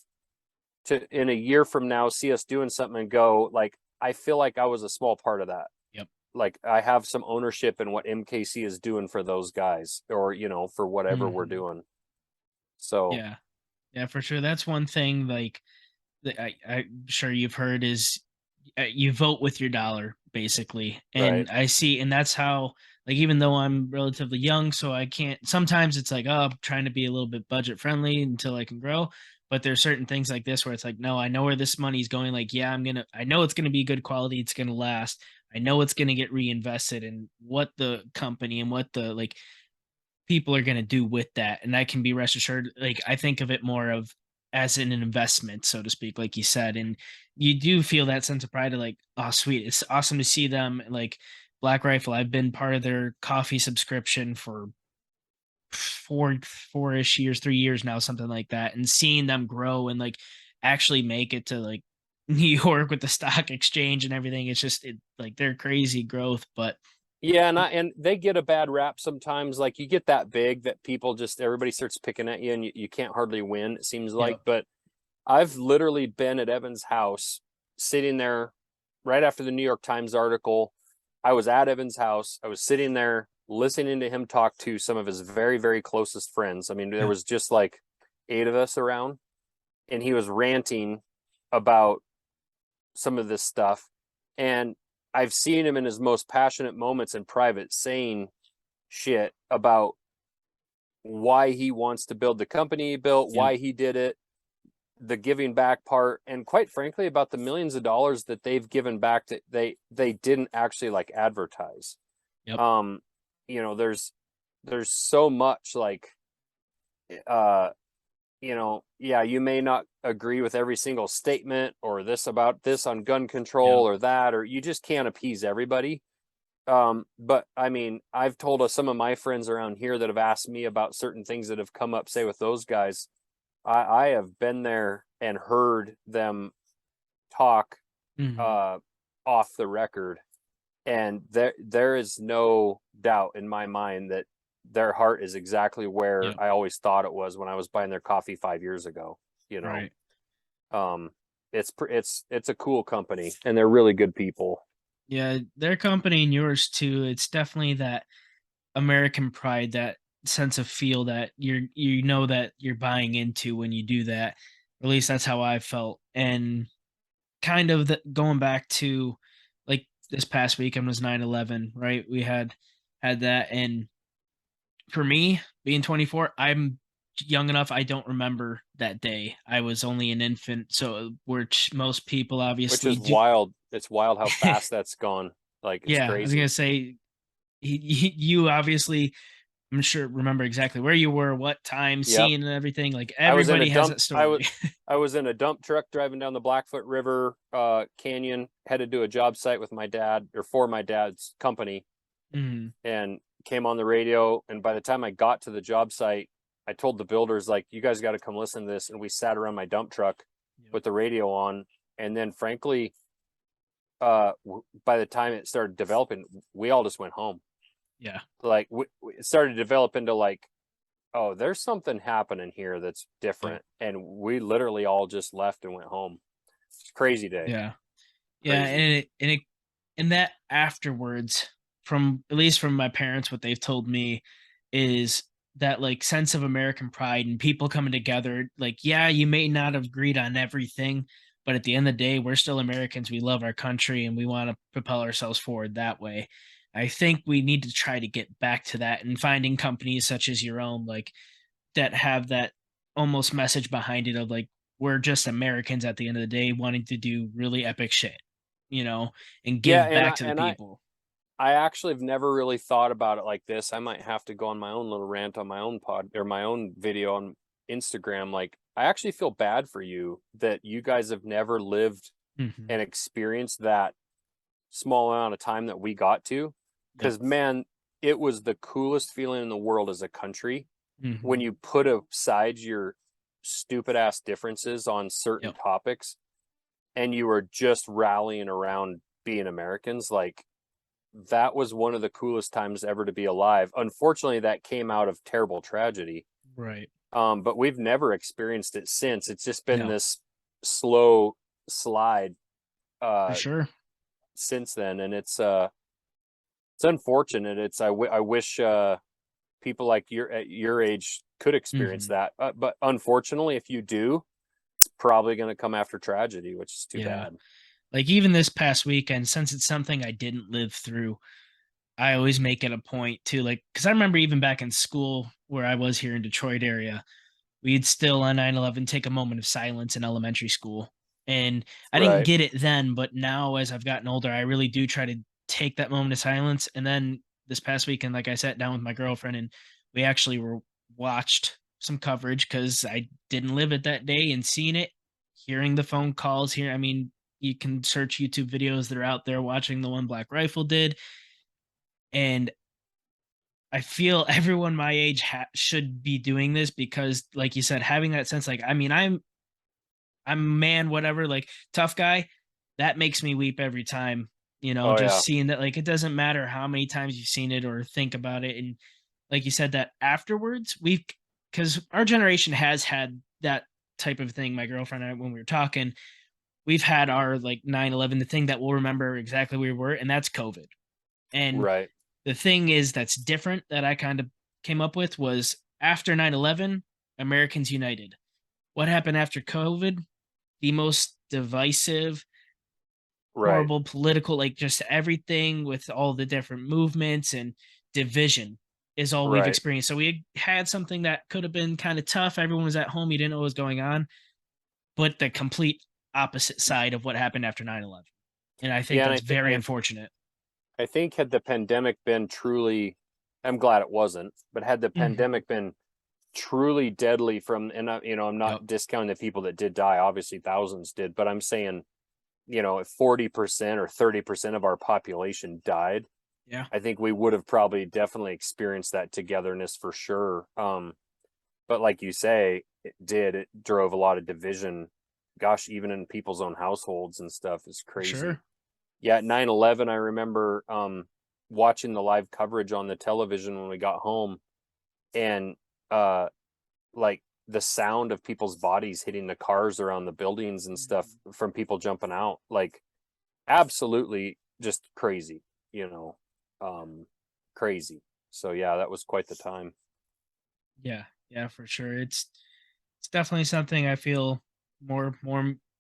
to, in a year from now, see us doing something and go like, I feel like I was a small part of that. Yep. Like I have some ownership in what MKC is doing for those guys, or for whatever we're Mhm. doing. So Yeah. Yeah, for sure. That's one thing like that I'm sure you've heard is you vote with your dollar basically. right. And I see, and that's how, like, even though I'm relatively young, so I can't, sometimes it's like, oh, I'm trying to be a little bit budget friendly until I can grow. But there's certain things like this where it's like, no, I know where this money's going. Like, yeah, I know it's going to be good quality. It's going to last. I know it's going to get reinvested in what the company and what the like people are going to do with that. And I can be rest assured, like, I think of it more of as an investment, so to speak, like you said. And you do feel that sense of pride of like, oh, sweet. It's awesome to see them like Black Rifle. I've been part of their coffee subscription for four-ish years, 3 years now, something like that. And seeing them grow and like actually make it to like New York with the stock exchange and everything, it's just like they're crazy growth. But Yeah, and they get a bad rap sometimes. Like you get that big that people just everybody starts picking at you and you can't hardly win, it seems like. yeah, But I've literally been at Evan's house sitting there right after the New York Times article. I was at Evan's house. I was sitting there listening to him talk to some of his very, very closest friends. I mean, there yeah, was just like 8 of us around, and he was ranting about some of this stuff. And I've seen him in his most passionate moments in private saying shit about why he wants to build the company he built, yeah, why he did it, the giving back part, and quite frankly about the millions of dollars that they've given back that they didn't actually like advertise. yep, um there's so much like uh yeah, you may not agree with every single statement or this about this on gun yeah. control or that, or you just can't appease everybody. But I mean, I've told some of my friends around here that have asked me about certain things that have come up, say with those guys. I have been there and heard them talk Mhm. uh, off the record, and there is no doubt in my mind that their heart is exactly where Yep. I always thought it was when I was buying their coffee 5 years ago. You know, Right. um, it's a cool company, and they're really good people. Yeah, their company and yours too. It's definitely that American pride, that sense of feel that you know that you're buying into when you do that. At least that's how I felt. And kind of going back to like this past weekend was 9/11, right? We had that. And for me, being 24, I'm young enough, I don't remember that day. I was only an infant, so which most people Which obviously is do. wild. It's wild how fast that's gone. Like it's Yeah, I was gonna crazy. say you obviously, I'm sure, remember exactly where you were, what time, Yep. seeing and everything. Like I was in a everybody has dump. that story. I was in a dump truck driving down the Blackfoot River canyon, headed to a job site with my dad or for my dad's company, Mhm. and came on the radio. And by the time I got to the job site, I told the builders like, "You guys got to come listen to this." And we sat around my dump truck Yep. with the radio on. And then, frankly, by the time it started developing, we all just went home. Yeah. Like it started to develop into like, oh, there's something happening here that's Yep. different. And we literally all just left and went home. It's a crazy day. Yeah. Yeah, Crazy. and that afterwards, from at least from my parents, what they've told me is that like sense of American pride and people coming together. Like, yeah, you may not have agreed on everything, but at the end of the day, we're still Americans. We love our country and we want to propel ourselves forward that way. I think we need to try to get back to that and finding companies such as your own, like that have that almost message behind it of like we're just Americans at the end of the day wanting to do really epic shit, and Yeah, give back to the people. I actually have never really thought about it like this. I might have to go on my own little rant on my own pod or my own video on Instagram. Like, I actually feel bad for you that you guys have never lived Mhm. and experienced that small amount of time that we got to. Yep. Because, man, it was the coolest feeling in the world as a country when Mhm. you put aside your stupid ass differences on certain Yep. topics and you were just rallying around being Americans. Like, that was one of the coolest times ever to be alive. Unfortunately, that came out of terrible tragedy. Right. But we've never experienced it since. It's just been No, this slow slide for sure. since then, and it's unfortunate. I wish people like your at your age could experience Hmm. that, but unfortunately, if you do, it's probably going to come after tragedy, which is too Yeah. bad. Like even this past weekend, since it's something I didn't live through, I always make it a point to like, because I remember even back in school where I was here in Detroit area, we'd still on 9/11 take a moment of silence in elementary school. And I didn't Right. get it then, but now as I've gotten older, I really do try to take that moment of silence. And then this past weekend, like I sat down with my girlfriend and we actually were watched some coverage because I didn't live it that day and seen it, hearing the phone calls here. I mean, you can search YouTube videos that are out there watching the one Black Rifle did. And I feel everyone my age should be doing this because, like you said, having that sense, like, I mean, I'm a man, whatever, like tough guy, that makes me weep every time, Oh just yeah. seeing that, like, it doesn't matter how many times you've seen it or think about it. And like you said, that afterwards, because our generation has had that type of thing. My girlfriend and I, when we were talking, we've had our like 9/11, the thing that we'll remember exactly where we were, and that's COVID. And Right. the thing is that's different that I kind of came up with was after 9/11, Americans united. What happened after COVID? The most divisive, Right. horrible political, like just everything with all the different movements and division is all we've Right. experienced. So we had something that could have been kind of tough. Everyone was at home. You didn't know what was going on, but the complete opposite side of what happened after 9/11. And I think Yeah, and that's very unfortunate. I think had the pandemic been truly, I'm glad it wasn't, but had the Mhm. pandemic been truly deadly from, and I'm Yep. not discounting the people that did die, obviously thousands did, but I'm saying, if 40% or 30% of our population died, Yeah. I think we would have probably definitely experienced that togetherness for sure. But like you say, it drove a lot of division. Gosh, even in people's own households and stuff is For crazy. sure. Yeah, 9/11, I remember watching the live coverage on the television when we got home, and uh like the sound of people's bodies hitting the cars around the buildings and stuff Mhm. from people jumping out, like absolutely just crazy, you know. Um Crazy. So yeah, that was quite the time. Yeah, yeah, for sure. It's definitely something I feel more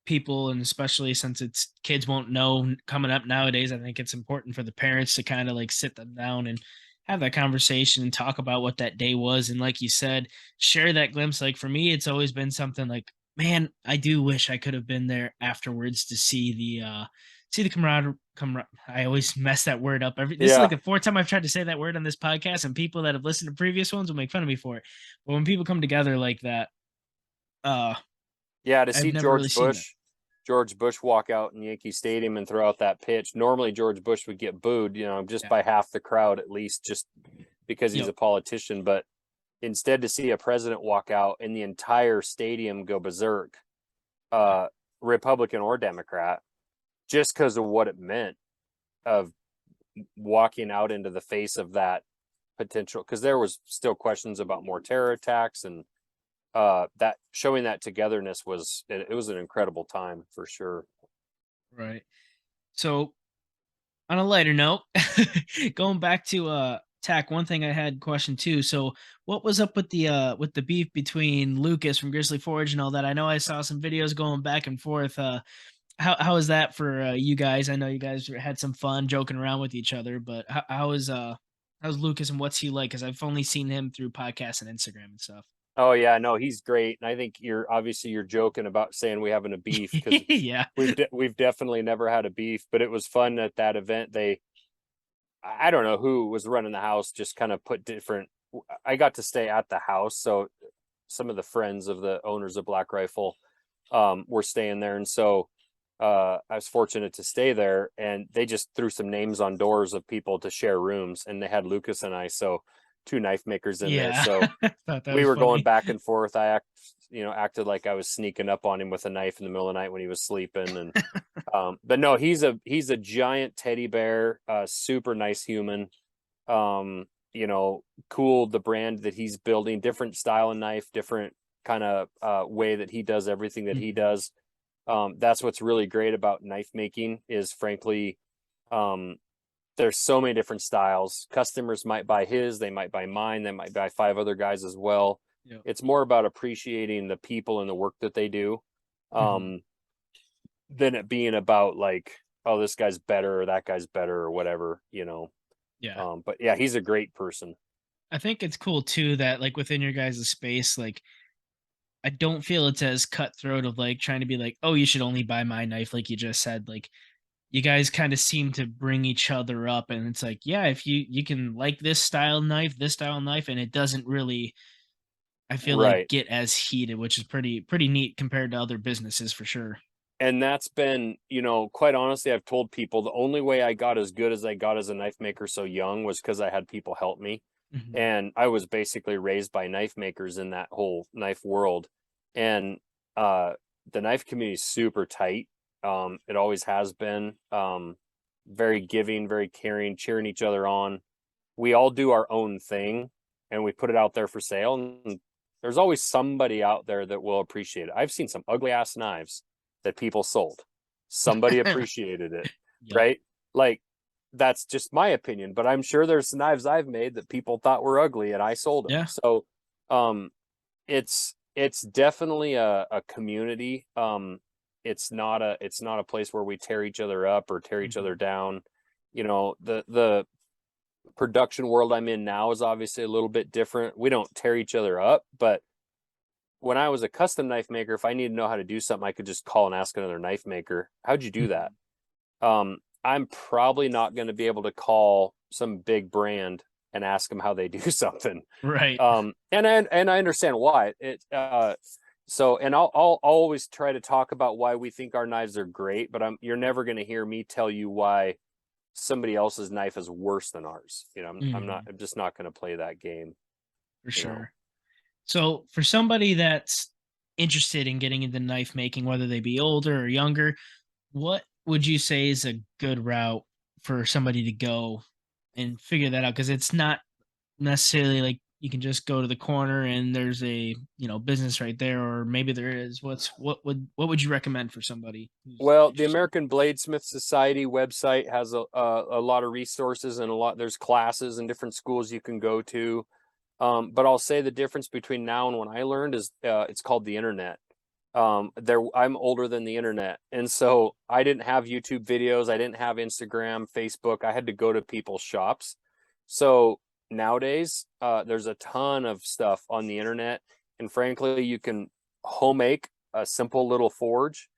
people, and especially since it's kids won't know coming up nowadays, I think it's important for the parents to kind of like sit them down and have that conversation and talk about what that day was. And like you said, share that glimpse. Like for me, it's always been something like, man, I do wish I could have been there afterwards to see the camaraderie. I always mess that word up. This is like Yeah. the fourth time I've tried to say that word on this podcast, and people that have listened to previous ones will make fun of me for it. But when people come together like that, uh, Yeah, to I've see never really seen that. George Bush walk out in Yankee Stadium and throw out that pitch. Normally George Bush would get booed, just Yeah. by half the crowd at least, just because he's Yep. a politician, but instead to see a president walk out and the entire stadium go berserk, Yeah. uh, Republican or Democrat, just because of what it meant of walking out into the face of that potential. Because there was still questions about more terror attacks, and that showing that togetherness it was an incredible time for sure. Right. So on a lighter note, going back to Tack, one thing I had question too. So what was up with the beef between Lucas from Grizzly Forge and all that? I know I saw some videos going back and forth. How is that for you guys? I know you guys had some fun joking around with each other, but how's Lucas and what's he like? Because I've only seen him through podcasts and Instagram and stuff. Oh yeah, no, he's great, and I think you're joking about saying we having a beef because Yeah. we've definitely never had a beef, but it was fun at that event. I don't know who was running the house, just kind of put different. I got to stay at the house, so some of the friends of the owners of Black Rifle were staying there, and so I was fortunate to stay there, and they just threw some names on doors of people to share rooms, and they had Lucas and I. So two knife makers in there. Yeah. So Thought that we was were going funny. back and forth. Acted like I was sneaking up on him with a knife in the middle of the night when he was sleeping. And but no, he's a giant teddy bear, super nice human. Um, cool, the brand that he's building, different style of knife, different kind of way that he does everything that he Mhm. does. That's what's really great about knife making is, frankly, um, there's so many different styles. Customers might buy his, they might buy mine, they might buy five other guys as well. Yep. It's more about appreciating the people and the work that they do, Mhm. um, than it being about like, oh, this guy's better or that guy's better or whatever. Yeah. But yeah, he's a great person. I think it's cool too that like within your guys' space, like I don't feel it's as cutthroat of like trying to be like, oh, you should only buy my knife, like you just said. Like you guys kind of seem to bring each other up, and it's like, yeah, if you can like this style knife, and it doesn't really, I feel like Right. get as heated, which is pretty neat compared to other businesses for sure. And that's been, quite honestly, I've told people the only way I got as good as I got as a knife maker so young was because I had people help me. Hmm. And I was basically raised by knife makers in that whole knife world. And uh, the knife community is super tight. It always has been. Very giving, very caring, cheering each other on. We all do our own thing and we put it out there for sale. And there's always somebody out there that will appreciate it. I've seen some ugly ass knives that people sold. Somebody appreciated it, Yep. right? Like, that's just my opinion, but I'm sure there's knives I've made that people thought were ugly and I sold them. Yeah. So um it's definitely a community. It's not a place where we tear each other up or tear each other Hmm. down. The production world I'm in now is obviously a little bit different. We don't tear each other up, but when I was a custom knife maker, if I needed to know how to do something, I could just call and ask another knife maker, how'd you do that? Hmm. I'm probably not going to be able to call some big brand and ask them how they do something. Right. And I understand why. And I'll always try to talk about why we think our knives are great, but you're never going to hear me tell you why somebody else's knife is worse than ours. Hmm. I'm just not going to play that game, For you know. sure. So for somebody that's interested in getting into knife making, whether they be older or younger, what would you say is a good route for somebody to go and figure that out? Because it's not necessarily like you can just go to the corner and there's a business right there, or maybe there is. What would you recommend for somebody who's Well, the interested? American Bladesmith Society website has a lot of resources and there's classes and different schools you can go to. But I'll say the difference between now and when I learned is it's called the internet. I'm older than the internet, and so I didn't have YouTube videos, I didn't have Instagram, Facebook. I had to go to people's shops. So nowadays, there's a ton of stuff on the internet, and frankly, you can home make a simple little forge,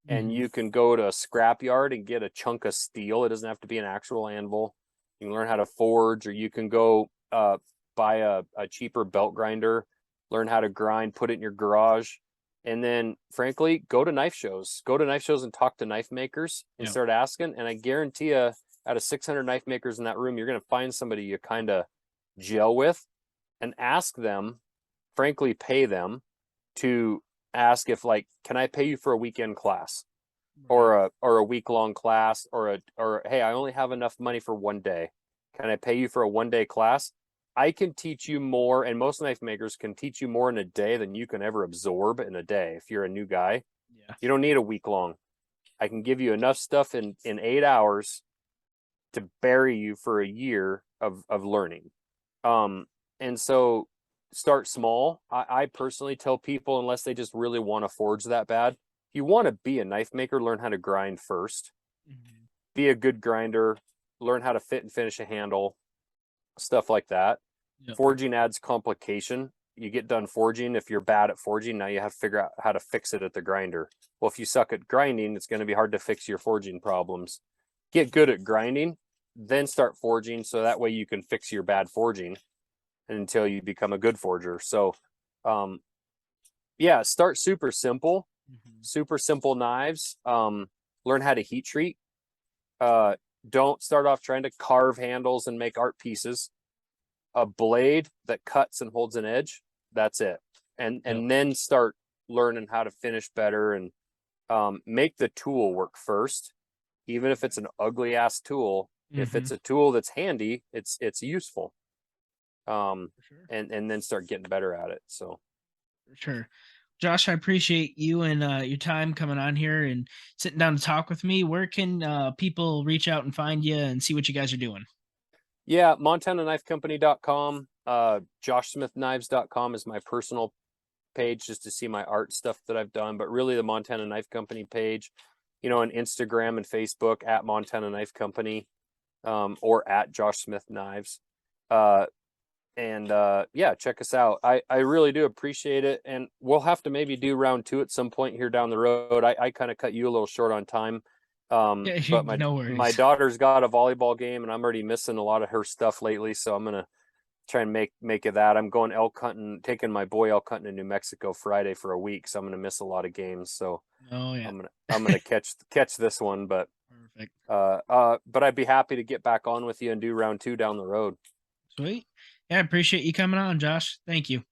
and Hmm. you can go to a scrap yard and get a chunk of steel. It doesn't have to be an actual anvil. You can learn how to forge, or you can go buy a cheaper belt grinder, learn how to grind, put it in your garage. And then, frankly, go to knife shows. Go to knife shows and talk to knife makers and Yeah. start asking. And I guarantee you, out of 600 knife makers in that room, you're going to find somebody you kind of gel with and ask them, frankly, pay them to ask if, like, can I pay you for a weekend class Right. or a week long class or hey, I only have enough money for one day. Can I pay you for a 1 day class? I can teach you more, and most knife makers can teach you more in a day than you can ever absorb in a day. If you're a new guy, Yeah. you don't need a week long. I can give you enough stuff in 8 hours to bury you for a year of learning. Um, and so start small. I personally tell people, unless they just really want to forge that bad, if you want to be a knife maker, learn how to grind first. Hmm. Be a good grinder, learn how to fit and finish a handle, stuff like that. Yep. Forging adds complication. You get done forging. If you're bad at forging, now you have to figure out how to fix it at the grinder. Well, if you suck at grinding, it's going to be hard to fix your forging problems. Get good at grinding, then start forging, so that way you can fix your bad forging until you become a good forger. So, um, yeah, start Hmm. super simple knives. Learn how to heat treat. Uh, don't start off trying to carve handles and make art pieces. a blade that cuts and holds an edge, that's it. And then start learning how to finish better and make the tool work first. Even if it's an ugly ass tool, if it's a tool that's handy, it's useful. For sure. And then start getting better at it. So For sure. Josh, I appreciate you and your time coming on here and sitting down to talk with me. Where can people reach out and find you and see what you guys are doing? yeah, MontanaKnifeCompany.com, JoshSmithKnives.com is my personal page just to see my art stuff that I've done, but really the Montana Knife Company page, you know, on Instagram and Facebook at Montana Knife Company, or at Josh Smith Knives. Yeah, check us out. I really do appreciate it. And we'll have to maybe do round 2 at some point here down the road. I kind of cut you a little short on time. But No my worries. daughter's got a volleyball game and I'm already missing a lot of her stuff lately. So I'm gonna try and make it that. I'm going elk hunting, taking my boy elk hunting in New Mexico Friday for a week. So I'm gonna miss a lot of games. So Oh yeah. I'm gonna catch this one, but Perfect. but I'd be happy to get back on with you and do round 2 down the road. Sweet. Yeah, I appreciate you coming on, Josh. Thank you.